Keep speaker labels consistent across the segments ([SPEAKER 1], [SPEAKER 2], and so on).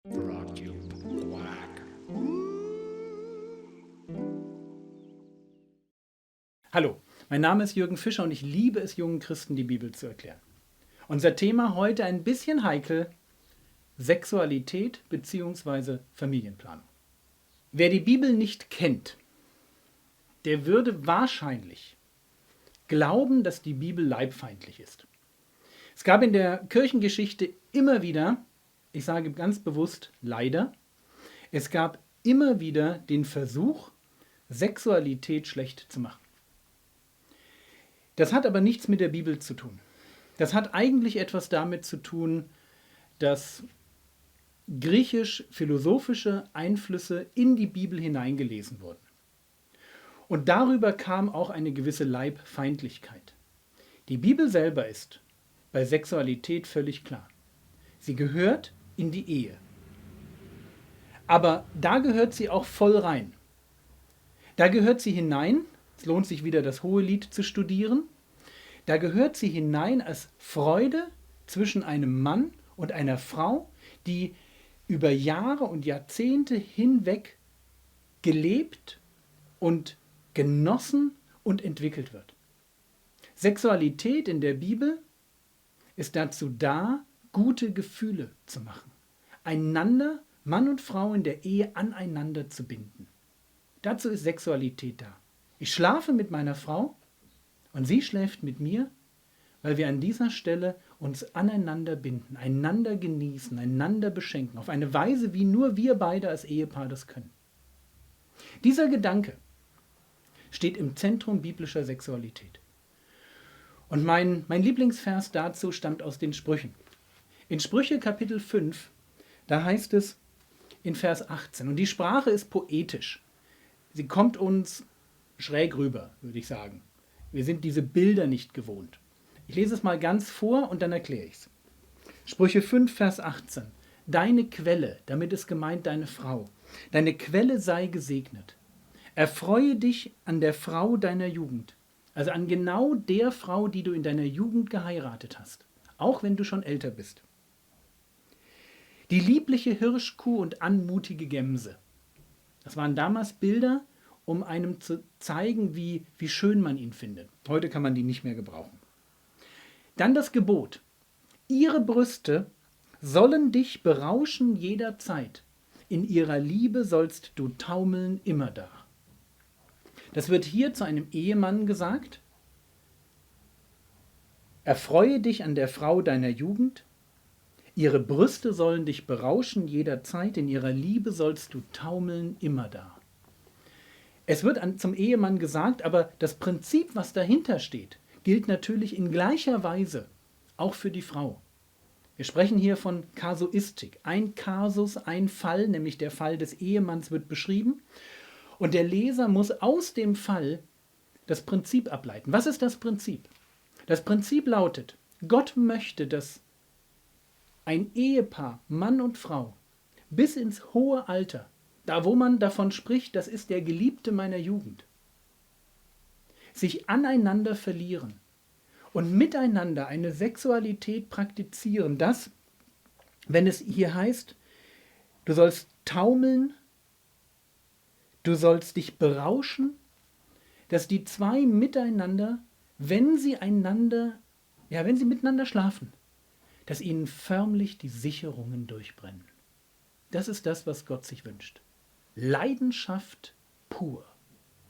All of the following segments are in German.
[SPEAKER 1] Broadcube Quack.
[SPEAKER 2] Hallo, mein Name ist Jürgen Fischer und ich liebe es, jungen Christen die Bibel zu erklären. Unser Thema heute ein bisschen heikel: Sexualität bzw. Familienplanung. Wer die Bibel nicht kennt, der würde wahrscheinlich glauben, dass die Bibel leibfeindlich ist. Es gab in der Kirchengeschichte immer wieder, ich sage ganz bewusst leider, es gab immer wieder den Versuch, Sexualität schlecht zu machen. Das hat aber nichts mit der Bibel zu tun. Das hat eigentlich etwas damit zu tun, dass griechisch-philosophische Einflüsse in die Bibel hineingelesen wurden. Und darüber kam auch eine gewisse Leibfeindlichkeit. Die Bibel selber ist bei Sexualität völlig klar. Sie gehört in die Ehe. Aber da gehört sie auch voll rein. Da gehört sie hinein, es lohnt sich wieder das Hohelied zu studieren, da gehört sie hinein als Freude zwischen einem Mann und einer Frau, die über Jahre und Jahrzehnte hinweg gelebt und genossen und entwickelt wird. Sexualität in der Bibel ist dazu da, gute Gefühle zu machen. Einander, Mann und Frau in der Ehe aneinander zu binden. Dazu ist Sexualität da. Ich schlafe mit meiner Frau und sie schläft mit mir, weil wir an dieser Stelle uns aneinander binden, einander genießen, einander beschenken, auf eine Weise, wie nur wir beide als Ehepaar das können. Dieser Gedanke steht im Zentrum biblischer Sexualität. Und mein Lieblingsvers dazu stammt aus den Sprüchen. In Sprüche Kapitel 5, da heißt es in Vers 18, und die Sprache ist poetisch. Sie kommt uns schräg rüber, würde ich sagen. Wir sind diese Bilder nicht gewohnt. Ich lese es mal ganz vor und dann erkläre ich es. Sprüche 5, Vers 18. Deine Quelle, damit ist gemeint deine Frau, deine Quelle sei gesegnet. Erfreue dich an der Frau deiner Jugend, also an genau der Frau, die du in deiner Jugend geheiratet hast, auch wenn du schon älter bist. Die liebliche Hirschkuh und anmutige Gemse. Das waren damals Bilder, um einem zu zeigen, wie schön man ihn findet. Heute kann man die nicht mehr gebrauchen. Dann das Gebot. Ihre Brüste sollen dich berauschen jederzeit. In ihrer Liebe sollst du taumeln immerdar. Das wird hier zu einem Ehemann gesagt. Erfreue dich an der Frau deiner Jugend. Ihre Brüste sollen dich berauschen jederzeit. In ihrer Liebe sollst du taumeln immerdar. Es wird zum Ehemann gesagt, aber das Prinzip, was dahinter steht, gilt natürlich in gleicher Weise auch für die Frau. Wir sprechen hier von Kasuistik. Ein Kasus, ein Fall, nämlich der Fall des Ehemanns, wird beschrieben. Und der Leser muss aus dem Fall das Prinzip ableiten. Was ist das Prinzip? Das Prinzip lautet, Gott möchte, dass ein Ehepaar, Mann und Frau, bis ins hohe Alter, da wo man davon spricht, das ist der Geliebte meiner Jugend, sich aneinander verlieren und miteinander eine Sexualität praktizieren, dass, wenn es hier heißt, du sollst taumeln, du sollst dich berauschen, dass die zwei miteinander, wenn sie miteinander schlafen, dass ihnen förmlich die Sicherungen durchbrennen. Das ist das, was Gott sich wünscht. Leidenschaft pur.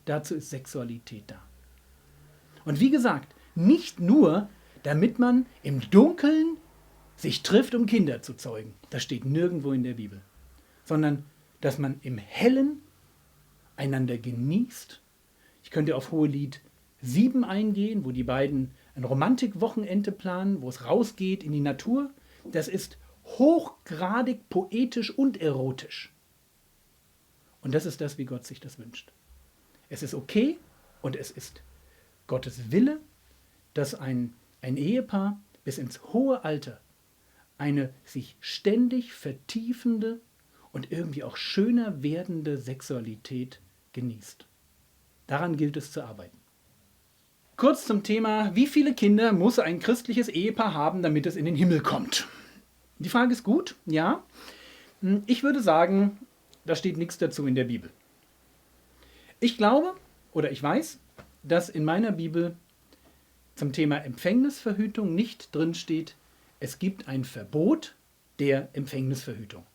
[SPEAKER 2] Dazu ist Sexualität da. Und wie gesagt, nicht nur, damit man im Dunkeln sich trifft, um Kinder zu zeugen. Das steht nirgendwo in der Bibel. Sondern, dass man im Hellen einander genießt. Ich könnte auf Hohelied 7 eingehen, wo die beiden ein Romantikwochenende planen, wo es rausgeht in die Natur. Das ist hochgradig poetisch und erotisch. Und das ist das, wie Gott sich das wünscht. Es ist okay und es ist Gottes Wille, dass ein Ehepaar bis ins hohe Alter eine sich ständig vertiefende und irgendwie auch schöner werdende Sexualität genießt. Daran gilt es zu arbeiten. Kurz zum Thema, wie viele Kinder muss ein christliches Ehepaar haben, damit es in den Himmel kommt? Die Frage ist gut, ja. Ich würde sagen, da steht nichts dazu in der Bibel. Ich glaube oder ich weiß, dass in meiner Bibel zum Thema Empfängnisverhütung nicht drin steht, es gibt ein Verbot der Empfängnisverhütung.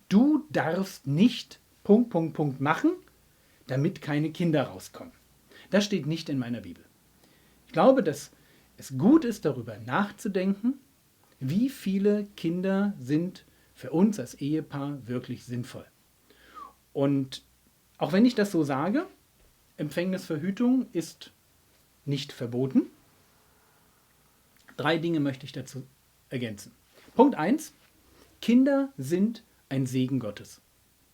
[SPEAKER 2] Du darfst nicht Punkt, Punkt, Punkt machen, damit keine Kinder rauskommen. Das steht nicht in meiner Bibel. Ich glaube, dass es gut ist, darüber nachzudenken, wie viele Kinder sind für uns als Ehepaar wirklich sinnvoll. Und auch wenn ich das so sage, Empfängnisverhütung ist nicht verboten. 3 Dinge möchte ich dazu ergänzen. Punkt 1. Kinder sind ein Segen Gottes.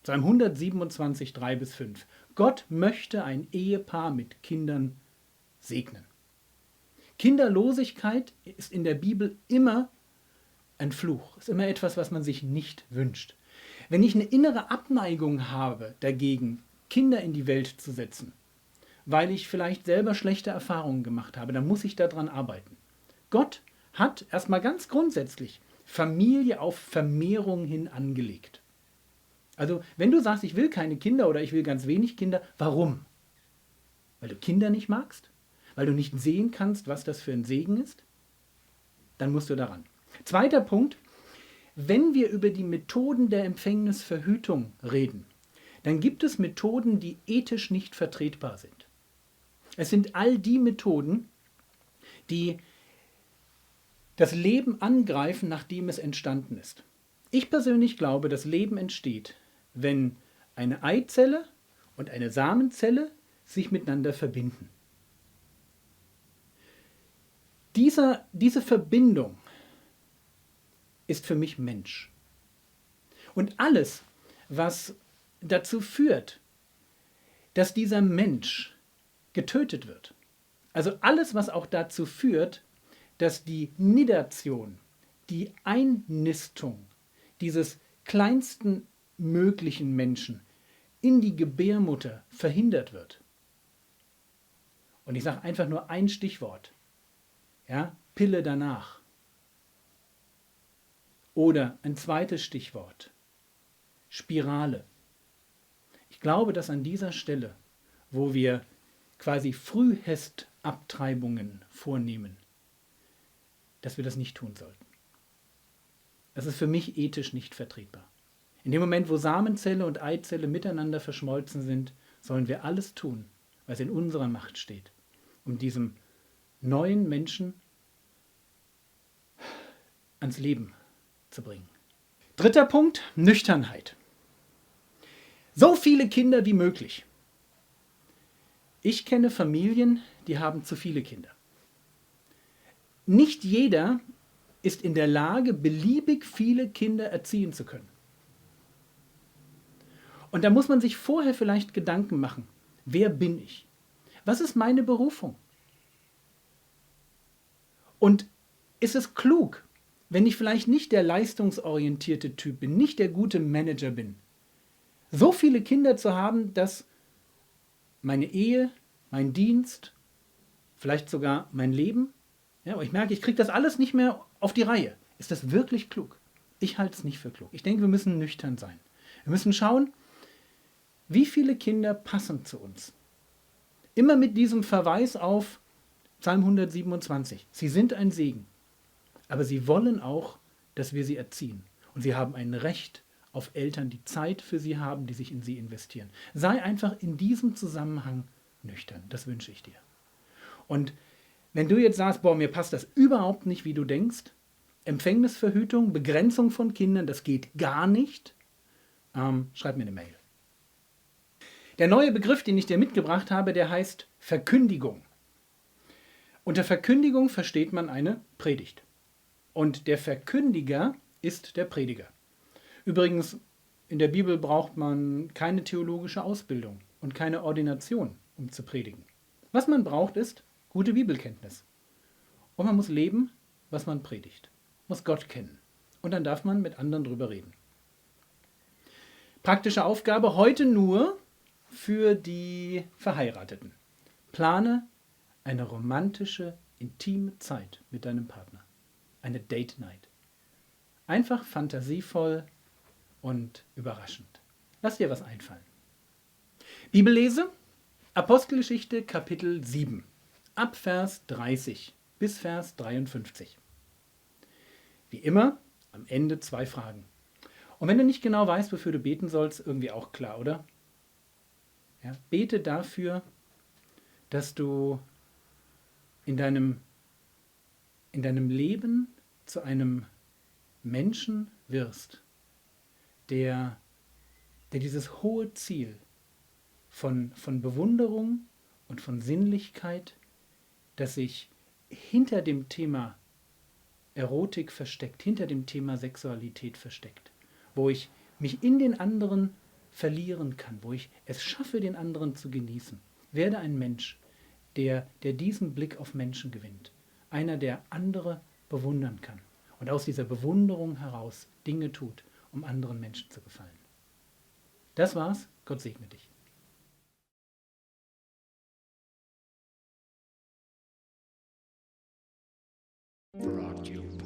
[SPEAKER 2] Psalm 127, 3-5. Gott möchte ein Ehepaar mit Kindern segnen. Kinderlosigkeit ist in der Bibel immer ein Fluch, ist immer etwas, was man sich nicht wünscht. Wenn ich eine innere Abneigung habe dagegen, Kinder in die Welt zu setzen, weil ich vielleicht selber schlechte Erfahrungen gemacht habe, dann muss ich daran arbeiten. Gott hat erstmal ganz grundsätzlich Familie auf Vermehrung hin angelegt. Also wenn du sagst, ich will keine Kinder oder ich will ganz wenig Kinder, warum? Weil du Kinder nicht magst? Weil du nicht sehen kannst, was das für ein Segen ist? Dann musst du daran. Zweiter Punkt, wenn wir über die Methoden der Empfängnisverhütung reden, dann gibt es Methoden, die ethisch nicht vertretbar sind. Es sind all die Methoden, die das Leben angreifen, nachdem es entstanden ist. Ich persönlich glaube, das Leben entsteht, wenn eine Eizelle und eine Samenzelle sich miteinander verbinden. Diese Verbindung ist für mich Mensch. Und alles, was dazu führt, dass dieser Mensch getötet wird, also alles, was auch dazu führt, dass die Nidation, die Einnistung dieses kleinsten möglichen Menschen in die Gebärmutter verhindert wird. Und ich sage einfach nur ein Stichwort. Ja, Pille danach. Oder ein zweites Stichwort. Spirale. Ich glaube, dass an dieser Stelle, wo wir quasi Frühhestabtreibungen vornehmen, dass wir das nicht tun sollten. Das ist für mich ethisch nicht vertretbar. In dem Moment, wo Samenzelle und Eizelle miteinander verschmolzen sind, sollen wir alles tun, was in unserer Macht steht, um diesem neuen Menschen ans Leben zu bringen. Dritter Punkt, Nüchternheit. So viele Kinder wie möglich. Ich kenne Familien, die haben zu viele Kinder. Nicht jeder ist in der Lage, beliebig viele Kinder erziehen zu können. Und da muss man sich vorher vielleicht Gedanken machen, wer bin ich? Was ist meine Berufung? Und ist es klug, wenn ich vielleicht nicht der leistungsorientierte Typ bin, nicht der gute Manager bin, so viele Kinder zu haben, dass meine Ehe, mein Dienst, vielleicht sogar mein Leben, ja, aber ich merke, ich kriege das alles nicht mehr auf die Reihe. Ist das wirklich klug? Ich halte es nicht für klug. Ich denke, wir müssen nüchtern sein. Wir müssen schauen, wie viele Kinder passen zu uns. Immer mit diesem Verweis auf Psalm 127. Sie sind ein Segen, aber sie wollen auch, dass wir sie erziehen. Und sie haben ein Recht auf Eltern, die Zeit für sie haben, die sich in sie investieren. Sei einfach in diesem Zusammenhang nüchtern. Das wünsche ich dir. Und wenn du jetzt sagst, boah, mir passt das überhaupt nicht, wie du denkst, Empfängnisverhütung, Begrenzung von Kindern, das geht gar nicht, schreib mir eine Mail. Der neue Begriff, den ich dir mitgebracht habe, der heißt Verkündigung. Unter Verkündigung versteht man eine Predigt. Und der Verkündiger ist der Prediger. Übrigens, in der Bibel braucht man keine theologische Ausbildung und keine Ordination, um zu predigen. Was man braucht, ist gute Bibelkenntnis. Und man muss leben, was man predigt. Muss Gott kennen. Und dann darf man mit anderen drüber reden. Praktische Aufgabe heute nur für die Verheirateten. Plane eine romantische, intime Zeit mit deinem Partner. Eine Date Night. Einfach fantasievoll und überraschend. Lass dir was einfallen. Bibellese, Apostelgeschichte Kapitel 7, ab Vers 30 bis Vers 53. Wie immer, am Ende 2 Fragen. Und wenn du nicht genau weißt, wofür du beten sollst, irgendwie auch klar, oder? Ja, bete dafür, dass du in deinem Leben zu einem Menschen wirst, der dieses hohe Ziel von Bewunderung und von Sinnlichkeit, das sich hinter dem Thema Erotik versteckt, hinter dem Thema Sexualität versteckt, wo ich mich in den anderen verlieren kann, wo ich es schaffe, den anderen zu genießen. Werde ein Mensch, der diesen Blick auf Menschen gewinnt. Einer, der andere bewundern kann und aus dieser Bewunderung heraus Dinge tut, um anderen Menschen zu gefallen. Das war's. Gott segne dich.
[SPEAKER 1] Frog Cube.